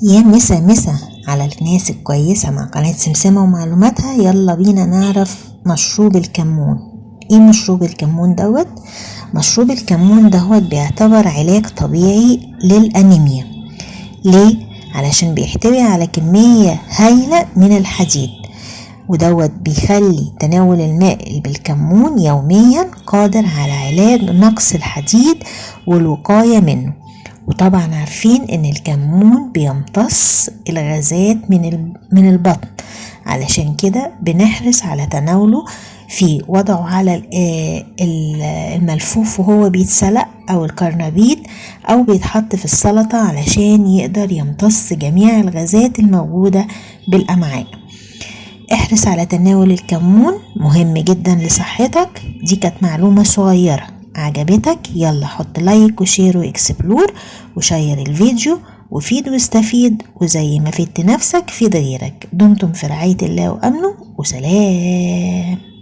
يا مسا مسا على الناس الكويسة مع قناة سمسمة ومعلوماتها. يلا بينا نعرف مشروب الكمون. ايه مشروب الكمون دوت؟ مشروب الكمون دوت بيعتبر علاج طبيعي للأنيميا. ليه؟ علشان بيحتوي على كمية هائلة من الحديد، ودوت بيخلي تناول الماء بالكمون يوميا قادر على علاج نقص الحديد والوقاية منه. وطبعا عارفين ان الكمون بيمتص الغازات من البطن، علشان كده بنحرص على تناوله في وضعه على الملفوف وهو بيتسلق او الكرنبيط او بيتحط في السلطة علشان يقدر يمتص جميع الغازات الموجودة بالامعاء. احرص على تناول الكمون، مهم جدا لصحتك. دي كانت معلومة صغيرة عجبتك، يلا حط لايك وشير واكسبلور وشير الفيديو وفيد واستفيد، وزي ما فدت نفسك فيد غيرك. دمتم في رعاية الله وأمنه، وسلام.